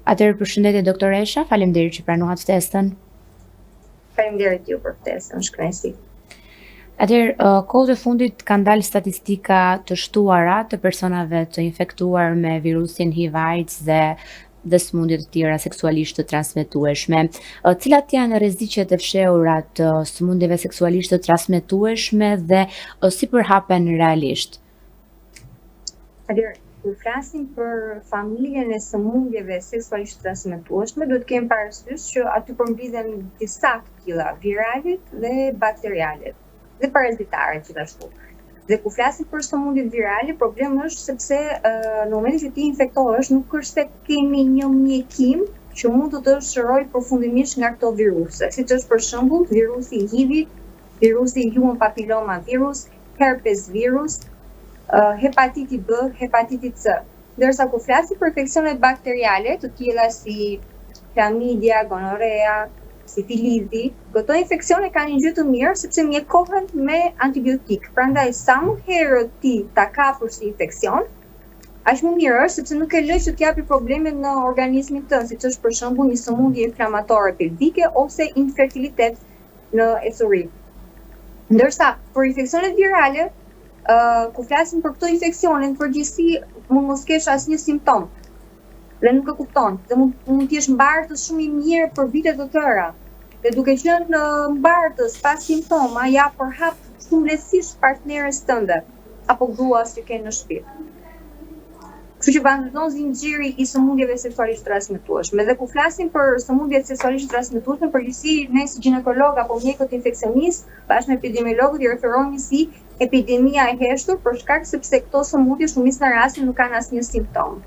Atëherë përshëndetje doktoresha, faleminderit që pranuat ftesën. Faleminderit ju për ftesën, është kënaqësi. Atëherë, kohët e fundit kanë dalë statistika të shtuara të personave të infektuar me virusin HIV/AIDS dhe sëmundje të tjera seksualisht të transmetueshme. Cilat janë rreziqet e fshehura të sëmundjeve seksualisht të transmetueshme dhe si përhapen realisht? Atëherë, kur flasim për familjen e sëmundjeve seksualisht transmetueshme, duhet të kemi parasysh që aty përmbledhen disa këtilla, viralet dhe bakterialet dhe parazitaret gjithashtu. Dhe kur flasim për sëmundjet virale, problemi është sepse në momentin që ti infektohesh, nuk është se kemi një mjekim që mund të të shërojë përfundimisht nga këto viruse, siç është për shembull virusi HIV, virusi human papilloma virus, herpes virus, hepatiti B, hepatiti C. Ndërsa kur flasim për infeksionet bakteriale, të tilla si klamidia, gonorea, sifilizi, këto infeksione kanë një gjë të mirë sepse mjekohen me antibiotik. Prandaj sa më herët ti ta kapësh si infeksion, aq më mirë është sepse nuk e lë që të japi probleme në organizmin tënd, siç është për shembull një sëmundje inflamatore pelvike ose infertilitet në ecuri. Ndërsa për infeksionet virale, kur flasim për këto infeksione, në përgjithësi mund mos kesh asnjë simptom. Dhe nuk e kupton, dhe mund t'jesh mbartës shumë i mirë për vite të tëra. Dhe duke qenë mbartës pas simptoma, ja përhap shumë lehtësisht partneres tënde apo gruas që ke në shtëpi. Kështu që vazhdon zinxhiri i sëmundjeve seksualisht transmetueshme. Dhe kur flasim për sëmundjet seksualisht transmetueshme, përgjithësi ne si ginekolog apo mjekët infeksionistë, bashkë me epidemiologët i referohemi si epidemia e heshtur për shkak sepse këto sëmundje shumicën e rasteve nuk kanë asnjë simptom.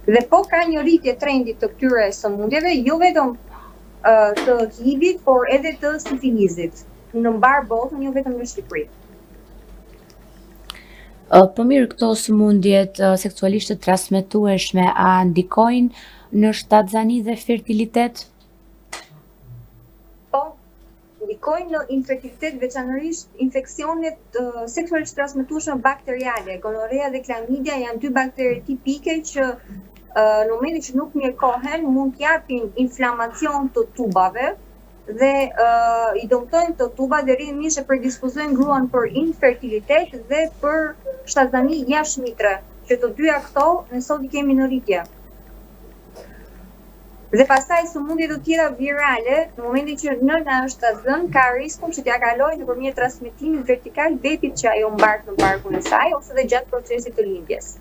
Dhe po ka një rritje trendi të këtyre sëmundjeve, jo vetëm të HIV-it, por edhe të sifilizit, në mbar botën, jo vetëm në Shqipëri. Po mirë, këto sëmundjet seksualisht të transmetueshme a ndikojnë në shtatzani dhe fertilitet? Po, ndikojnë në infertilitet, veçanërisht infeksionet seksualisht transmetueshme bakteriale. Gonorea dhe klamidia janë dy bakteri tipike që në momentin që nuk mjekohen mund t'japin inflamacion të tubave dhe i dëmtojnë të tuba dhe rrjedhimisht e predispozojnë gruan për infertilitet dhe për shtatzani jashtëmitre, që të dyja këto ne sot i kemi në rritje. Dhe pastaj sëmundjet të tjera virale, në momentin që nëna është shtatzën, ka riskun që t'ja kalojë nëpërmjet transmetimit vertikal bebit që ajo mbart në barkun e saj ose dhe gjatë procesit të lindjes.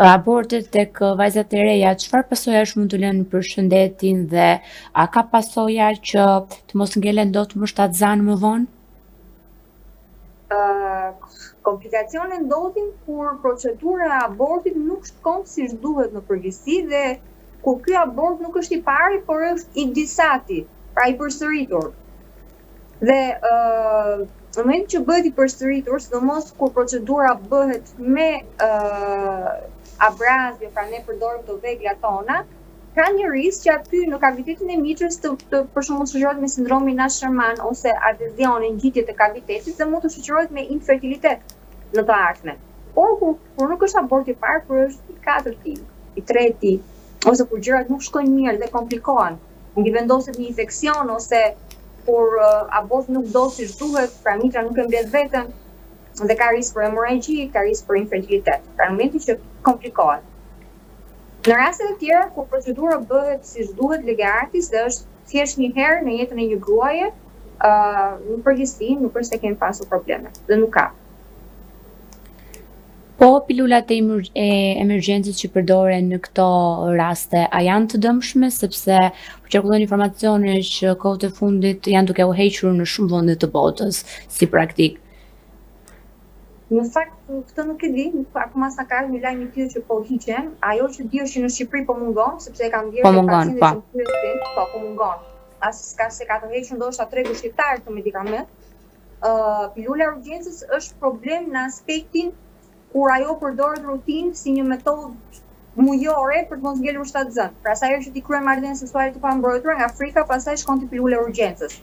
Abortet tek vajzat e reja, çfarë pasojash mund të lënë për shëndetin dhe a ka pasoja që të mos ngelen dot më shtatzan më vonë? Komplikacione ndodhin kur procedura e abortit nuk shkon siç duhet në përgjithësi dhe kur ky abort nuk është i pari, por është i disati, pra i përsëritur. Dhe në moment që bëhet i përsëritur, sidomos kur procedura bëhet me abrazje, pra ne përdorim të vegla tona, ka një risk që aty në kavitetin e mitrës të për shembull shoqërohet me sindromin Nash-Sherman ose adhezion e ngjitje të kavitetit dhe mund të shoqërohet me infertilitet në të ardhmen. Por kur nuk është abort i parë, kur është i katërti, i treti, ose kur gjërat nuk shkojnë mirë dhe komplikohen, ngi vendoset një infeksion ose kur abort nuk do siç duhet, pra mitra nuk e mbledh veten dhe ka risk për hemorragji, ka risk për infertilitet. Pra në momentin që komplikohet. Në rastet e tjera, kur procedura bëhet siç duhet lege artis dhe është thjesht një herë në jetën e një gruaje, në përgjithësi nuk është se kemi pasur probleme dhe nuk ka. Po pilulat e emergjencës që përdoren në këto raste, a janë të dëmshme sepse qarkullojnë informacione që kohët e fundit janë duke u hequr në shumë vende të botës si praktikë? Në fakt, këtë nuk e di, akoma sa ka një lajm i tillë që po hiqen, ajo që di është që në Shqipëri po mungon, sepse e kam ndjerë pacientë që pyesin, po mungon. As s'ka se ka të hequr ndoshta tregu shqiptar këtë medikament. Pilula e urgjencës është problem në aspektin kur ajo përdoret rutinë si një metodë mujore për të mos ngelur shtatzën. Pra sa herë që ti kryen marrëdhënie seksuale të pambrojtura nga frika, pastaj shkon te pilula e urgjencës.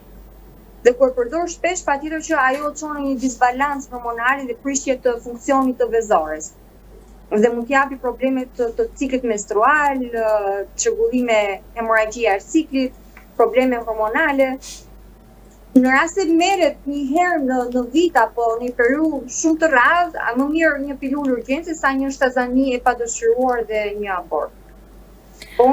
Dhe kur përdor shpesh, patjetër që ajo çon në një disbalancë hormonale dhe prishje të funksionit të vezores. dhe mund t'japi probleme të ciklit menstrual, çrregullime hemoragjie e ciklit, probleme hormonale. Në rast se merret një herë në vit apo në një periudhë shumë të rrallë, më mirë një pilulë urgjence sa një shtazani e padëshiruar dhe një abort. U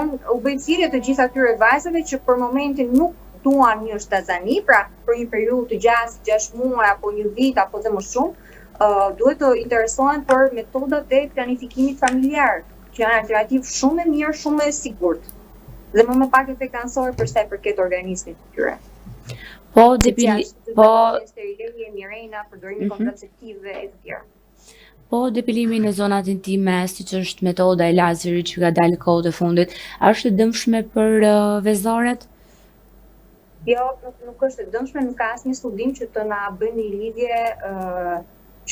bëj thirrje të gjitha atyre vajzave që për momentin nuk duan një shtazani, pra për një periudhë të gjatë, 6 muaj apo një vit apo dhe më shumë, duhet të interesohen për metodat e planifikimit familjar, që janë alternativë shumë e mirë, shumë e sigurt, dhe më pak efektansore për sa i përket organizmit të tyre. Sterilimi, mirena, përdorimi kontraceptive e të tjera. Po depilimi në zonat intime, siç është metoda e lazerit që ka dalë kohët e fundit, a është e dëmshme për vezorët? Jo, nuk është e dëmshme, nuk ka asnjë studim që të na bëjë një lidhje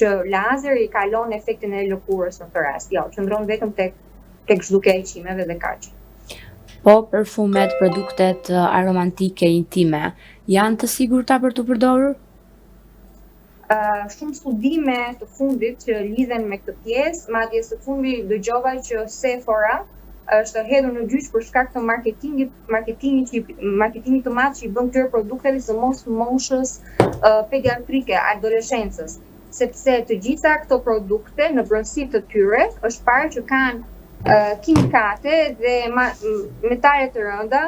që lazeri kalon efektin e lëkurës në këtë rast. Jo, qëndron vetëm tek zhdukja e qimeve dhe kaq. Po perfumet, produktet aromantike intime, janë të sigurta për të përdorur? Shumë studime të fundit që lidhen me këtë pjesë, madje së fundi dëgjova që Sephora është hedhur në gjyq për shkak të marketingit të madh që i bën këtyre produkteve, sidomos moshës pediatrike, adoleshencës, sepse të gjitha këto produkte në brendësi të tyre është parë që kanë kimikate dhe metale të rënda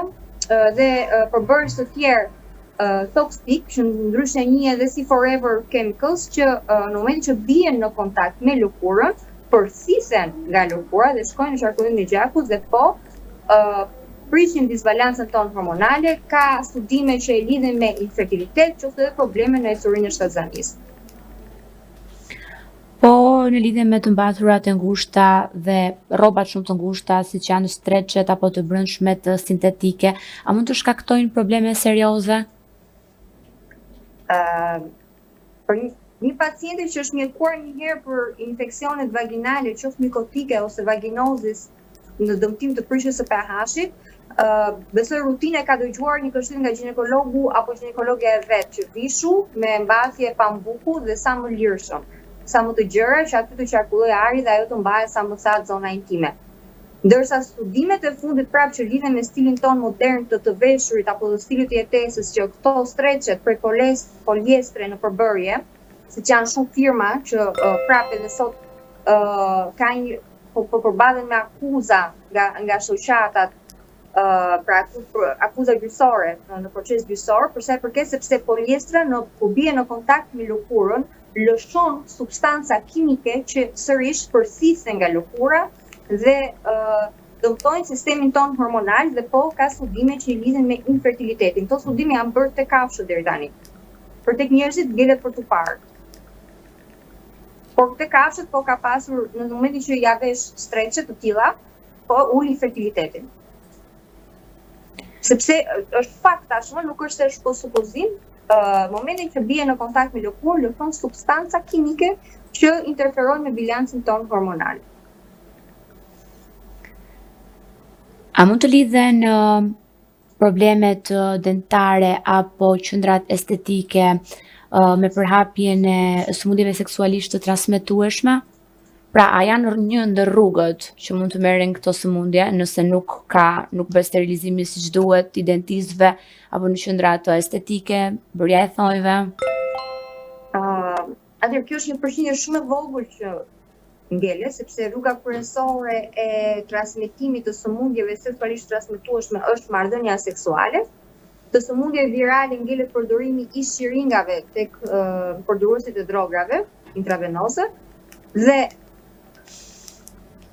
dhe përbërës të tjerë toksik, që ndryshe njihen edhe si forever chemicals, që në momentin që bien në kontakt me lëkurën, përthisen nga lëkura dhe shkojnë në qarkullimin e gjakut dhe prishin disbalancën tonë hormonale. Ka studime që e lidhin me infertilitet, qoftë edhe probleme në ecurinë e shtazanisë. Po në lidhje me të mbathurat e ngushta dhe rrobat shumë të ngushta, siç janë stretchet apo të brendshmet sintetike, a mund të shkaktojnë probleme serioze? Për një paciente që është mjekuar një herë për infeksionet vaginale, qoftë mikotike ose vaginozis në dëmtim të prishjes së pH-it, besoj rutinë ka dëgjuar një këshillim nga ginekologu apo ginekologja e vet, që vishu me mbathje pambuku dhe sa më lirshëm, sa më të gjëra që aty të qarkulloj ari dhe ajo të mbahet sa më thatë zona intime. Ndërsa studimet e fundit prapë që lidhen me stilin ton modern të veshurit apo të stilit të jetesës, që këto stretchet prej poliestre në përbërje, siç janë shumë firma që prapë edhe sot kanë po përballen me akuza nga shoqatat, pra akuza gjyqësore në proces gjyqësor, për sa i përket sepse poliestra kur bie në kontakt me lëkurën, lëshon substanca kimike që sërish përthisen nga lëkura dhe dëmtojnë sistemin ton hormonal dhe po ka studime që i lidhen me infertilitetin. Këto studime janë bërë tek kafshët deri tani. Për tek njerëzit ngelet për tu parë. Por tek kafshët po ka pasur në momentin që ja vesh stretche të tilla, po ul infertilitetin. Sepse është fakt tashmë, nuk është po supozim, momentin që bie në kontakt me lëkurë, lëshon substanca kimike që interferon me bilancin ton hormonal. A mund të lidhen problemet dentare apo qendrat estetike me përhapjen e sëmundjeve seksualisht të transmetueshme? Pra, a janë një ndër rrugët që mund të merren këto sëmundje nëse nuk bëhet sterilizimi siç duhet i dentistëve apo në qendra të estetike, bërja e thonjve? Atëherë kjo është një përqindje shumë e vogël që ngelet, sepse rruga kryesore e transmetimit të sëmundjeve seksualisht transmetueshme është marrëdhënia seksuale. Të sëmundjeve virale ngelet përdorimi i shiringave tek përdoruesit e drogave intravenoze dhe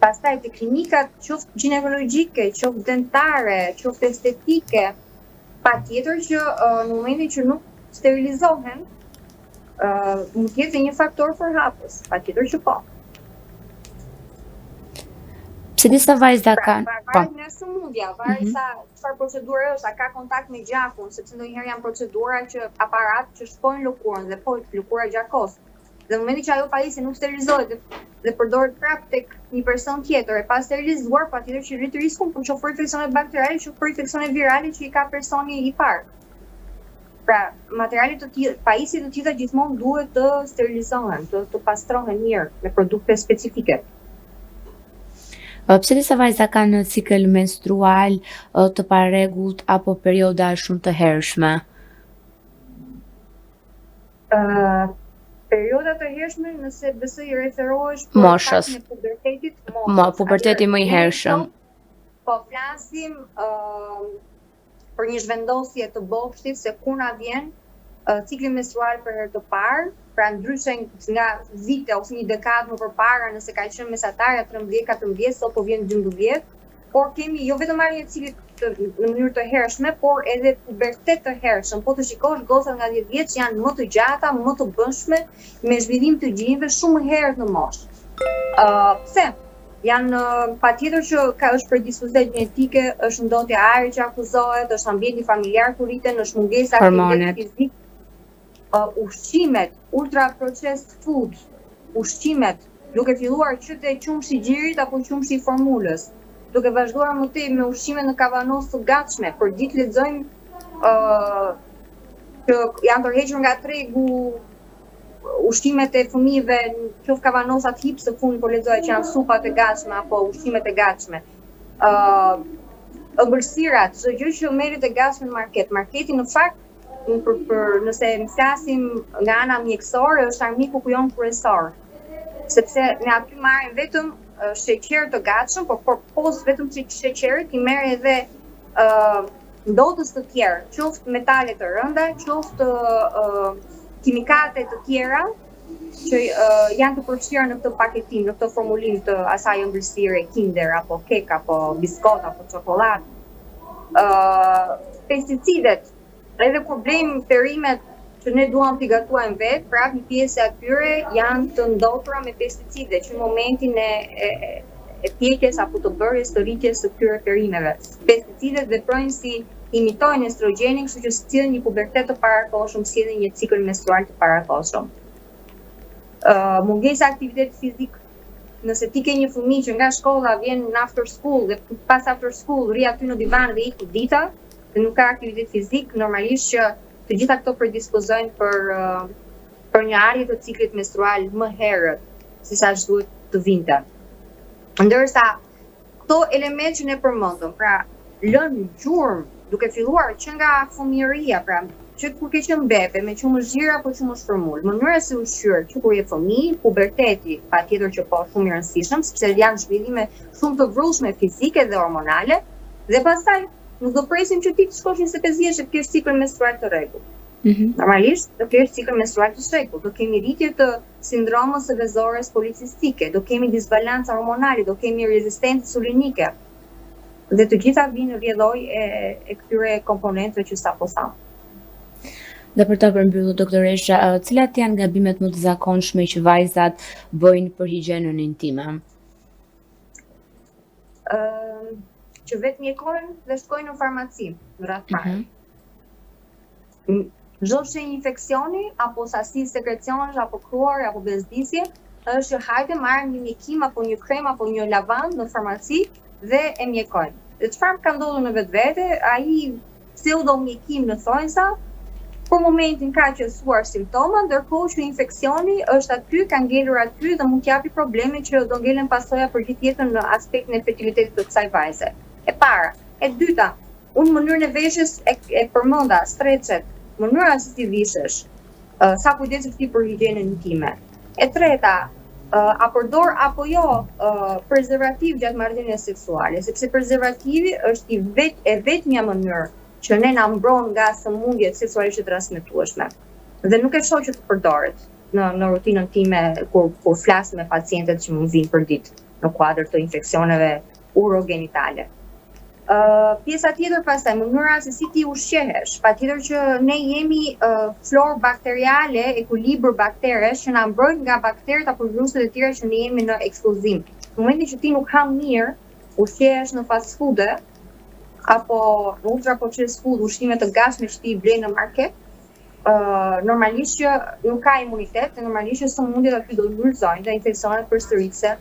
pastaj te klinikat qoftë ginekologjike, qoftë dentare, qoftë estetike, patjetër që në momentin që nuk sterilizohen, mund të jetë një faktor përhapës, patjetër që po. Se disa vajza kanë. Varet nga sëmundja, varet sa çfarë procedure është, a ka kontakt me gjakun, sepse ndonjëherë janë procedura që aparat që shpojnë lëkurën dhe po lëkura gjakos. Dhe në momentin që ajo pajisje nuk sterilizohet dhe përdoret prapë tek një person tjetër e pa sterilizuar, patjetër që rrit riskun për qoftë për infeksione bakteriale, qoftë për infeksione virale që i ka personi i parë. Pra, materialet të tilla, pajisjet të tilla gjithmonë duhet të sterilizohen, të pastrohen mirë me produkte specifike. Pse disa vajza kanë cikël menstrual të parregullt apo perioda shumë të hershme? Perioda të hershme, nëse besoj i referohesh për Moshës. faktin e pubertetit, moshës. Puberteti më i Ne hershëm. po flasim për një zhvendosje të boshtit se kur na vjen cikli menstrual për herë të parë, pra ndryshe nga vite ose një dekadë më përpara, nëse ka qenë mesatarja 13-14, sot po vjen 12, por kemi jo vetëm marrjen e ciklit në mënyrë të hershme, por edhe pubertet të hershëm. Po të shikosh, gocat nga 10 vjeç janë më të gjata, më të bëshme, me zhvillim të gjinëve shumë herët në moshë. Pse? Janë patjetër që është predispozitet gjenetike, është ndotja e ajrit që akuzohet, është ambienti familjar ku rriten, është mungesa aktiviteti fizik, ushqimet, ultra processed food, ushqimet, duke filluar që te qumshi i gjirit apo qumshi i formulës, duke vazhduar më tej me ushqime në kavanos të gatshme. Për ditë lexojmë që janë tërhequr nga tregu ushqimet e fëmijëve, qoftë kavanosat hips së fundit po lexoja që janë supat e gatshme apo ushqimet e gatshme. Ëmbëlsirat, çdo gjë që merret e gatshme në market. Marketi në fakt nëse flasim nga ana mjekësore, është armiku jon kryesor. Sepse ne aty marrim vetëm sheqer të gatshëm, por pos vetëm sheqerit i merr edhe ndotës të tjerë, qoftë metale të rënda, qoftë kimikate të tjera që janë të përfshira në këtë paketim, në këtë formulim të asaj ëmbëlsire, Kinder apo kek apo biskot apo çokoladë. Pesticidet, edhe kur blejmë perimet që ne duam t'i gatuajmë vetë, prap një pjesë e atyre janë të ndotura me pesticide, që në momentin e pjekjes apo të bërjes të rritjes së këtyre perimeve. Pesticidet veprojnë si imitojnë estrogenin, kështu që sillen një pubertet të parakohshëm, sillen një cikël menstrual të parakohshëm. Mungesa aktiviteti fizik. Nëse ti ke një fëmijë që nga shkolla vjen në after school dhe pas after school rri aty në divan dhe ikut dita, dhe nuk ka aktivitet fizik, normalisht që të gjitha këto predispozojnë për një arritje të ciklit menstrual më herët se sa duhet të vinte. Ndërsa këto elementë që ne përmendëm, pra lënë gjurmë, duke filluar që nga fëmijëria, pra që kur ke qenë bebe me qumësh gjira apo qumësh formul, mënyra si ushqyer që kur je fëmijë, puberteti, patjetër që po shumë i rëndësishëm, sepse janë zhvillime shumë të vrullshme fizike dhe hormonale, dhe pastaj nuk do presim që ti të shkosh 25 vjeç të kesh cikël menstrual të rregullt. Normalisht do kesh cikël menstrual të rregullt, do kemi rritje të sindromës së vezores policistike, do kemi disbalancë hormonale, do kemi rezistencë insulinike. Dhe të gjitha vinë në rrjedhojë e këtyre komponentëve që sapo tham. Dhe për ta përmbyllur, doktoresha, cilat janë gabimet më të zakonshme që vajzat bëjnë për higjienën intime? Që vetë mjekojnë dhe shkojnë në farmaci në radhë parë. Çdo shenjë infeksioni apo sasi sekrecionesh apo kruar apo bezdisje është që hajde marrim një mjekim apo një krem apo një lavandë në farmaci dhe e mjekojnë. Dhe çfarë ka ndodhur në vetvete, ai pseudo mjekim në thonjza për momentin ka qetësuar simptoma, ndërkohë që infeksioni është aty, ka ngelur aty dhe mund t'japi probleme që do ngelen pasoja për gjithë jetën në aspektin e fertilitetit të kësaj vajze. E para. E dyta, unë mënyrën e veshjes e përmenda, strecet, mënyra se si vishesh, sa kujdesesh ti për higjienën intime. E treta, a përdor apo jo prezervativ gjatë marrëdhënies seksuale, sepse prezervativi është e vetmja mënyrë që ne na mbron nga sëmundjet seksualisht të transmetueshme. Dhe nuk e shoh që të përdoret në rutinën time kur flas me pacientët që më vinë për ditë në kuadër të infeksioneve urogenitale. Pjesa tjetër pastaj, mënyra se si ti ushqehesh. Patjetër që ne jemi florë bakteriale, ekuilibër bakteresh që na mbrojnë nga bakteret apo viruset e tjera që ne jemi në ekspozim. Në momentin që ti nuk ha mirë, ushqehesh në fast food apo në ultra processed food, ushqime të gatshme që ti i blen në market, normalisht që nuk ka imunitet, dhe normalisht që sëmundjet aty do ndryshojnë dhe infeksionet përsëritëse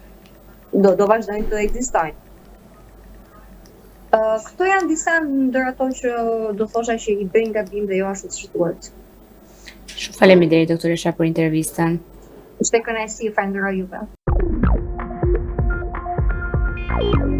do vazhdojnë të ekzistojnë. Këto janë disa ndër ato që do thosha që i bëjnë gabim dhe jo ashtu siç duhet. Shumë faleminderit doktoresha për intervistën. Ishte kënaqësi, falenderoj juve. Bye.